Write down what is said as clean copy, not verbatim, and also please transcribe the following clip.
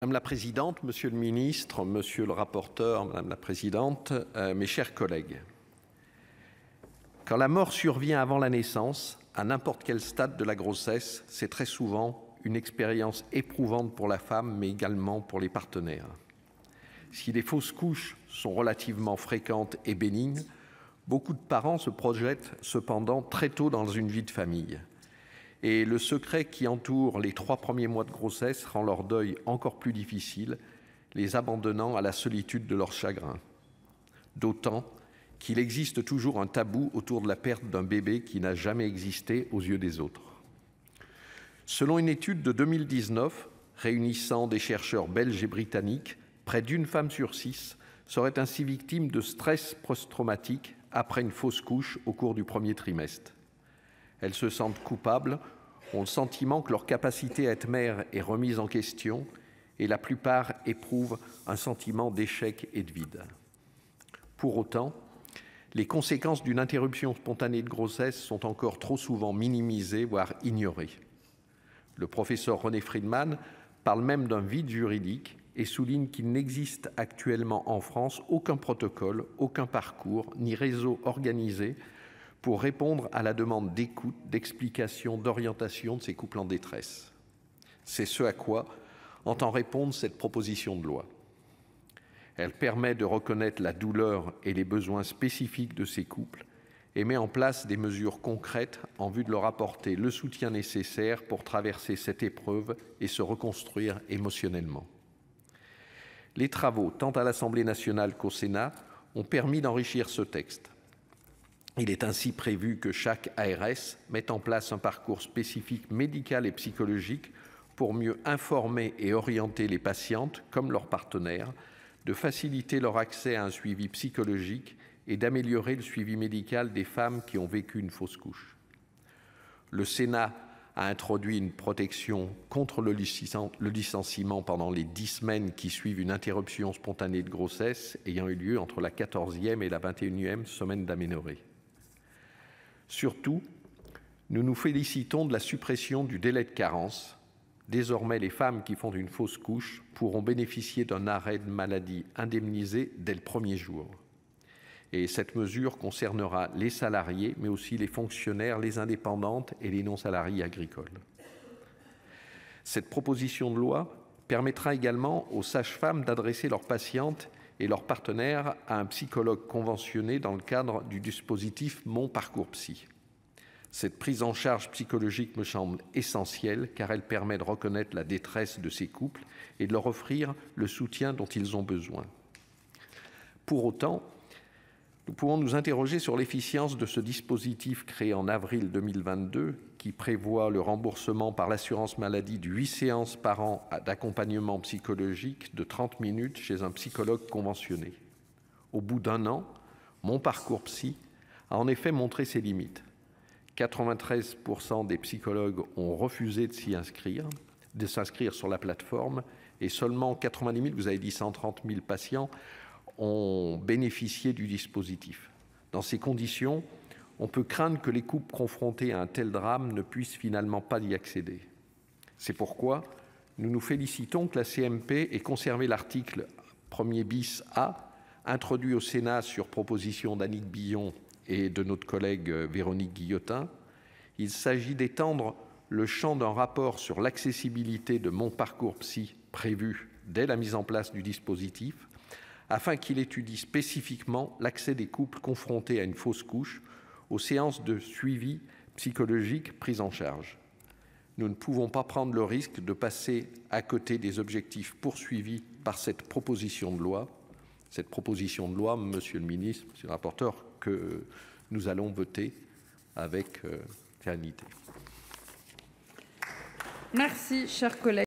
Madame la présidente, monsieur le ministre, monsieur le rapporteur, madame la présidente, mes chers collègues. Quand la mort survient avant la naissance, à n'importe quel stade de la grossesse, c'est très souvent une expérience éprouvante pour la femme, mais également pour les partenaires. Si les fausses couches sont relativement fréquentes et bénignes, beaucoup de parents se projettent cependant très tôt dans une vie de famille. Et le secret qui entoure les 3 premiers mois de grossesse rend leur deuil encore plus difficile, les abandonnant à la solitude de leur chagrin. D'autant qu'il existe toujours un tabou autour de la perte d'un bébé qui n'a jamais existé aux yeux des autres. Selon une étude de 2019, réunissant des chercheurs belges et britanniques, près d'une femme sur 6 serait ainsi victime de stress post-traumatique après une fausse couche au cours du premier trimestre. Elles se sentent coupables, ont le sentiment que leur capacité à être mère est remise en question et la plupart éprouvent un sentiment d'échec et de vide. Pour autant, les conséquences d'une interruption spontanée de grossesse sont encore trop souvent minimisées, voire ignorées. Le professeur René Friedman parle même d'un vide juridique et souligne qu'il n'existe actuellement en France aucun protocole, aucun parcours, ni réseau organisé pour répondre à la demande d'écoute, d'explication, d'orientation de ces couples en détresse. C'est ce à quoi entend répondre cette proposition de loi. Elle permet de reconnaître la douleur et les besoins spécifiques de ces couples et met en place des mesures concrètes en vue de leur apporter le soutien nécessaire pour traverser cette épreuve et se reconstruire émotionnellement. Les travaux, tant à l'Assemblée nationale qu'au Sénat, ont permis d'enrichir ce texte. Il est ainsi prévu que chaque ARS mette en place un parcours spécifique médical et psychologique pour mieux informer et orienter les patientes comme leurs partenaires, de faciliter leur accès à un suivi psychologique et d'améliorer le suivi médical des femmes qui ont vécu une fausse couche. Le Sénat a introduit une protection contre le licenciement pendant les 10 semaines qui suivent une interruption spontanée de grossesse ayant eu lieu entre la 14e et la 21e semaine d'aménorrhée. Surtout, nous nous félicitons de la suppression du délai de carence. Désormais, les femmes qui font une fausse couche pourront bénéficier d'un arrêt de maladie indemnisé dès le premier jour. Et cette mesure concernera les salariés, mais aussi les fonctionnaires, les indépendantes et les non-salariés agricoles. Cette proposition de loi permettra également aux sages-femmes d'adresser leurs patientes et leurs partenaires à un psychologue conventionné dans le cadre du dispositif Mon Parcours Psy. Cette prise en charge psychologique me semble essentielle car elle permet de reconnaître la détresse de ces couples et de leur offrir le soutien dont ils ont besoin. Pour autant, nous pouvons nous interroger sur l'efficience de ce dispositif créé en avril 2022 qui prévoit le remboursement par l'assurance maladie de 8 séances par an d'accompagnement psychologique de 30 minutes chez un psychologue conventionné. Au bout d'un an, Mon Parcours Psy a en effet montré ses limites. 93% des psychologues ont refusé de s'inscrire sur la plateforme et seulement 90 000, vous avez dit 130 000 patients, ont bénéficié du dispositif. Dans ces conditions, on peut craindre que les couples confrontés à un tel drame ne puissent finalement pas y accéder. C'est pourquoi nous nous félicitons que la CMP ait conservé l'article 1er bis A, introduit au Sénat sur proposition d'Annick Billon et de notre collègue Véronique Guillotin. Il s'agit d'étendre le champ d'un rapport sur l'accessibilité de Mon Parcours Psy prévu dès la mise en place du dispositif, afin qu'il étudie spécifiquement l'accès des couples confrontés à une fausse couche aux séances de suivi psychologique prises en charge. Nous ne pouvons pas prendre le risque de passer à côté des objectifs poursuivis par cette proposition de loi. Cette proposition de loi, monsieur le ministre, monsieur le rapporteur, que nous allons voter avec sérénité. Merci, chers collègues.